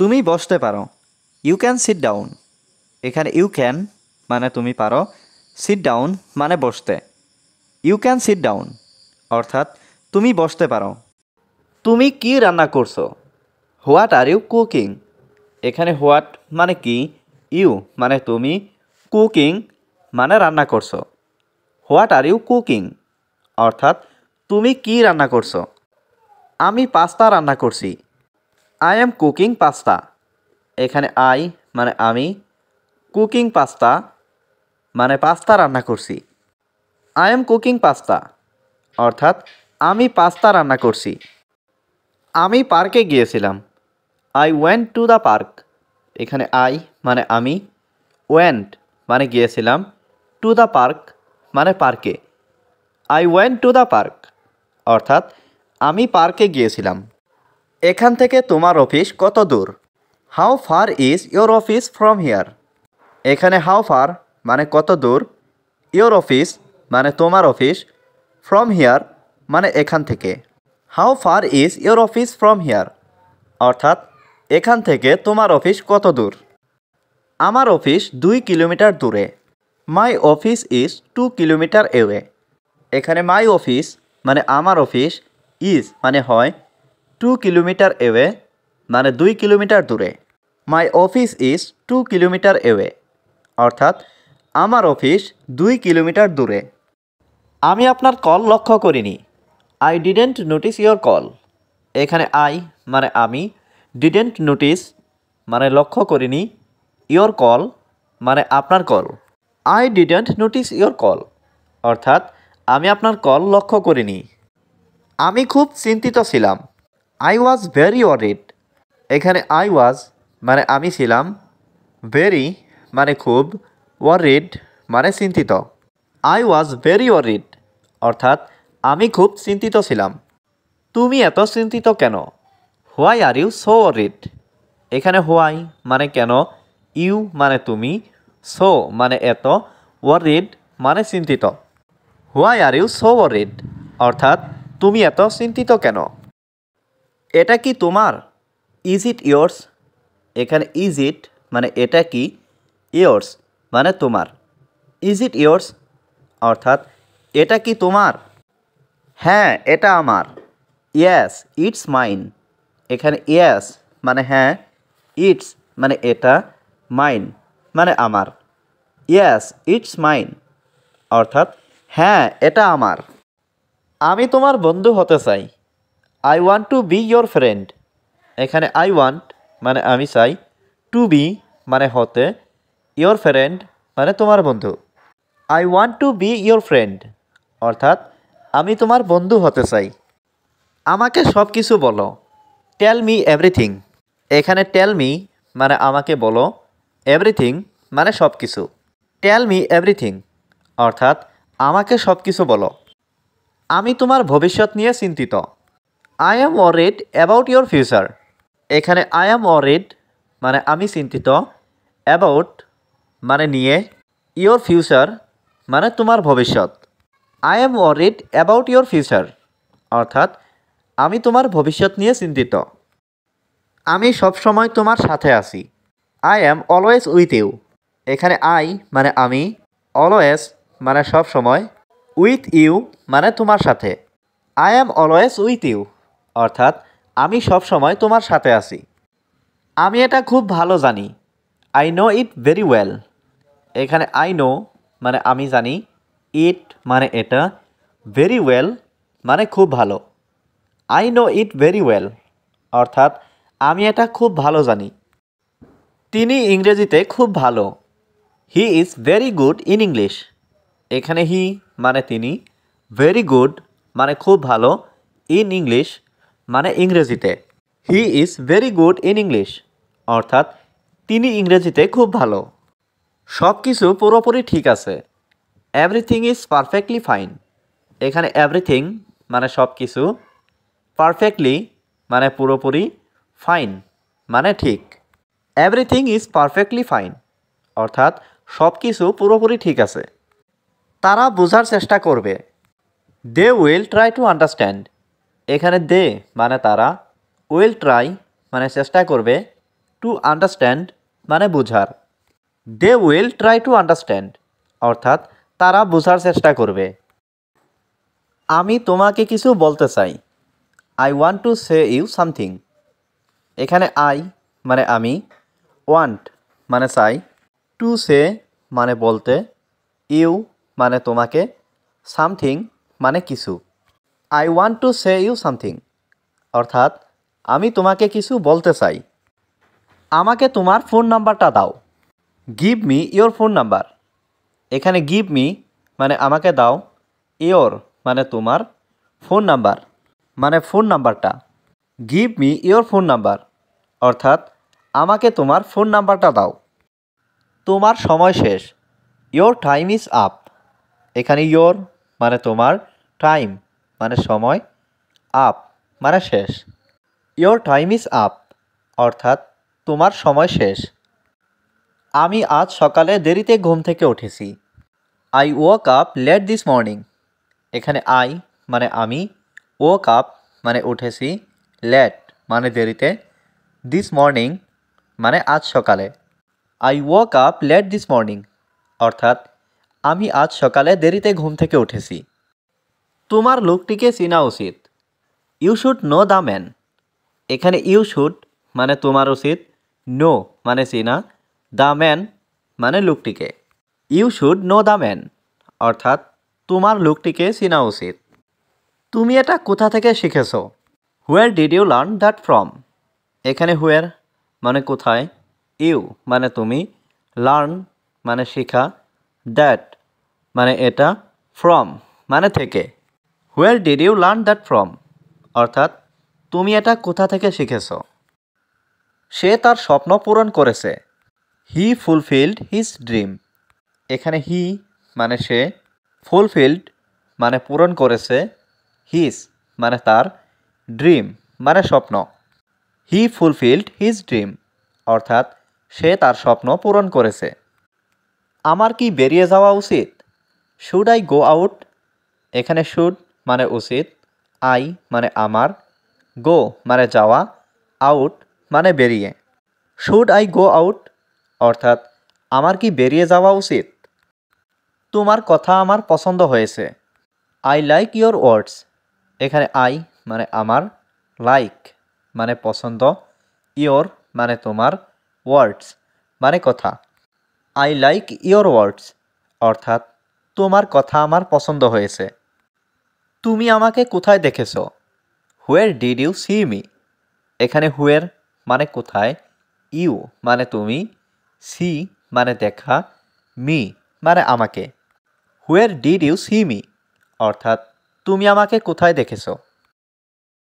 তুমি বসতে পারো। You can sit down. এখানে ইউ ক্যান মানে তুমি পারো, সিট ডাউন মানে বসতে। ইউ ক্যান সিট ডাউন অর্থাৎ তুমি বসতে পারো। তুমি কি রান্না করছো? What are you cooking. এখানে হোয়াট মানে কি, ইউ মানে তুমি, কুকিং মানে রান্না করছো। হোয়াট আর ইউ কুকিং অর্থাৎ তুমি কি রান্না করছো। আমি পাস্তা রান্না করছি। I am cooking pasta. এখানে আই মানে আমি, কুকিং পাস্তা মানে পাস্তা রান্না করছি। আই এম কুকিং পাস্তা অর্থাৎ আমি পাস্তা রান্না করছি। আমি পার্কে গিয়েছিলাম। I went to the park. এখানে আই মানে আমি, ওয়েন্ট মানে গিয়েছিলাম, টু দ্য পার্ক মানে পার্কে। I went to the park অর্থাৎ আমি পার্কে গিয়েছিলাম। এখান থেকে তোমার অফিস কত দূর? How far is your office from here. এখানে হাউ ফার মানে কত দূর, ইয়োর অফিস মানে তোমার অফিস, ফ্রম হিয়ার মানে এখান থেকে। How far is your office from here অর্থাৎ এখান থেকে তোমার অফিস কত দূর। আমার অফিস 2 কিলোমিটার দূরে। My office is 2 kilometre away. এখানে মাই অফিস মানে আমার অফিস, ইজ মানে হয়, 2 কিলোমিটার এওয়ে মানে 2 কিলোমিটার দূরে। My office is 2 kilometre away অর্থাৎ আমার অফিস 2 কিলোমিটার দূরে। আমি আপনার কল লক্ষ্য করিনি। I didn't notice your call. এখানে আই মানে আমি, ডিডেন্ট নোটিস মানে লক্ষ্য করিনি, ইয়োর কল মানে আপনার call. I didn't notice your call অর্থাৎ আমি আপনার কল লক্ষ্য করিনি। আমি খুব চিন্তিত ছিলাম। I was very worried. এখানে আই ওয়াজ মানে আমি ছিলাম, ভেরি মানে খুব, ওয়ারিড মানে চিন্তিত। আই ওয়াজ ভেরি ওয়ারিড অর্থাৎ আমি খুব চিন্তিত ছিলাম। তুমি এত চিন্তিত কেন? Why are you so worried. এখানে হোয়াই মানে কেন, ইউ মানে তুমি, সো মানে এত, ওয়ারিড মানে চিন্তিত। Why are you so worried অর্থাৎ তুমি এত চিন্তিত কেন? এটা কি তোমার? Is it yours. এখানে ইজ ইট মানে এটা কি, ইয়োর্স মানে তোমার। ইজ ইট ইয়োর্স অর্থাৎ এটা কি তোমার? হ্যাঁ এটা আমার। Yes it's mine. এখানে ইয়েস মানে হ্যাঁ, ইটস মানে এটা, মাইন মানে আমার। ইয়েস ইটস মাইন অর্থাৎ হ্যাঁ এটা আমার। আমি তোমার বন্ধু হতে চাই। I want two B your friend. এখানে আই ওয়ান্ট মানে আমি চাই, টু বি মানে হতে, ইয়োর ফ্রেন্ড মানে তোমার বন্ধু। I want two B your friend অর্থাৎ আমি তোমার বন্ধু হতে চাই। আমাকে সব কিছু বলো। Tell me everything. এখানে টেল মি মানে আমাকে বলো, এভরিথিং মানে সব কিছু। টেল মি এভরিথিং অর্থাৎ আমাকে সব কিছু বলো। আমি তোমার ভবিষ্যৎ নিয়ে চিন্তিত। I am worried about your future. এখানে আই অ্যাম ওয়ারিড মানে আমি চিন্তিত, অ্যাবাউট মানে নিয়ে, ইয়োর ফিউচার মানে তোমার ভবিষ্যৎ। I am worried about your future অর্থাৎ আমি তোমার ভবিষ্যৎ নিয়ে চিন্তিত। আমি সবসময় তোমার সাথে আছি। I am always with you. এখানে আই মানে আমি, অলওয়েজ মানে সবসময়, উইথ ইউ মানে তোমার সাথে। I am always with you অর্থাৎ আমি সবসময় তোমার সাথে আছি। আমি এটা খুব ভালো জানি। I know it very well. এখানে আই নো মানে আমি জানি, ইট মানে এটা, ভেরি ওয়েল মানে খুব ভালো। I know it very well অর্থাৎ আমি এটা খুব ভালো জানি। তিনি ইংরেজিতে খুব ভালো। He is very good in English. এখানে হি মানে তিনি, ভেরি গুড মানে খুব ভালো, ইন ইংলিশ মানে ইংরেজিতে। He is very good in English অর্থাৎ তিনি ইংরেজিতে খুব ভালো। সব কিছু পুরোপুরি ঠিক আছে। Everything is perfectly fine. এখানে এভরিথিং মানে সব কিছু, পারফেক্টলি মানে পুরোপুরি, ফাইন মানে ঠিক। এভরিথিং ইজ পারফেক্টলি ফাইন অর্থাৎ সব কিছু পুরোপুরি ঠিক আছে। তারা বোঝার চেষ্টা করবে। They will try to understand. এখানে দে মানে তারা, উইল ট্রাই মানে চেষ্টা করবে, টু আন্ডারস্ট্যান্ড মানে বোঝার। They will try to understand অর্থাৎ তারা বোঝার চেষ্টা করবে। আমি তোমাকে কিছু বলতে চাই। I want to say you something. এখানে আই মানে আমি, ওয়ান্ট মানে চাই, টু সে মানে বলতে, ইউ মানে তোমাকে, সামথিং মানে কিছু। I want to say you something অর্থাৎ আমি তোমাকে কিছু বলতে চাই। আমাকে তোমার ফোন নাম্বারটা দাও। Give me your phone number. এখানে গিভ মি মানে আমাকে দাও, ইয়োর মানে তোমার, ফোন নাম্বার মানে ফোন নাম্বারটা। Give me your phone number অর্থাৎ আমাকে তোমার ফোন নাম্বারটা দাও। তোমার সময় শেষ। Your time is up. এখানে ইয়োর মানে তোমার, টাইম মানে সময়, আপ মানে শেষ। ইয়োর টাইম ইজ আপ অর্থাৎ তোমার সময় শেষ। আমি আজ সকালে দেরিতে ঘুম থেকে উঠেছি। I walk up let this morning. এখানে আই মানে আমি, ওয়াক আপ মানে উঠেছি, লেট মানে দেরিতে, দিস মর্নিং মানে আজ সকালে। I walk up let this morning অর্থাৎ আমি আজ সকালে দেরিতে ঘুম থেকে উঠেছি। তোমার লোকটিকে চেনা উচিত। You should know the man. এখানে ইউ শুড মানে তোমার উচিত, নো মানে চেনা, দ্য ম্যান মানে লোকটিকে। You should know the man অর্থাৎ তোমার লোকটিকে চেনা উচিত। তুমি এটা কোথা থেকে শিখেছ? Where did you learn that from. এখানে হোয়ার মানে কোথায়, ইউ মানে তুমি, লার্ন মানে শেখা, দ্যাট মানে এটা, ফ্রম মানে থেকে। Where did you learn that from অর্থাৎ তুমি এটা কোথা থেকে শিখেছ। সে তার স্বপ্ন পূরণ করেছে। হি ফুলফিল্ড হিজ ড্রিম। এখানে হি মানে সে, ফুলফিল্ড মানে পূরণ করেছে, হিজ মানে তার, ড্রিম মানে স্বপ্ন। হি ফুলফিল্ড হিজ ড্রিম অর্থাৎ সে তার স্বপ্ন পূরণ করেছে। আমার কি বেরিয়ে যাওয়া উচিত? Should I go out. এখানে শুড মানে উচিত, আই মানে আমার, গো মানে যাওয়া, আউট মানে বেরিয়ে। শুড আই গো আউট অর্থাৎ আমার কি বেরিয়ে যাওয়া উচিত? তোমার কথা আমার পছন্দ হয়েছে। আই লাইক ইয়োর ওয়ার্ডস। এখানে আই মানে আমার, লাইক মানে পছন্দ, ইয়োর মানে তোমার, ওয়ার্ডস মানে কথা। আই লাইক ইয়োর ওয়ার্ডস অর্থাৎ তোমার কথা আমার পছন্দ হয়েছে। তুমি আমাকে কোথায় দেখেছ? Where did you see me. এখানে হোয়ার মানে কোথায়, ইউ মানে তুমি, সি মানে দেখা, মি মানে আমাকে। Where did you see me অর্থাৎ তুমি আমাকে কোথায় দেখেছ?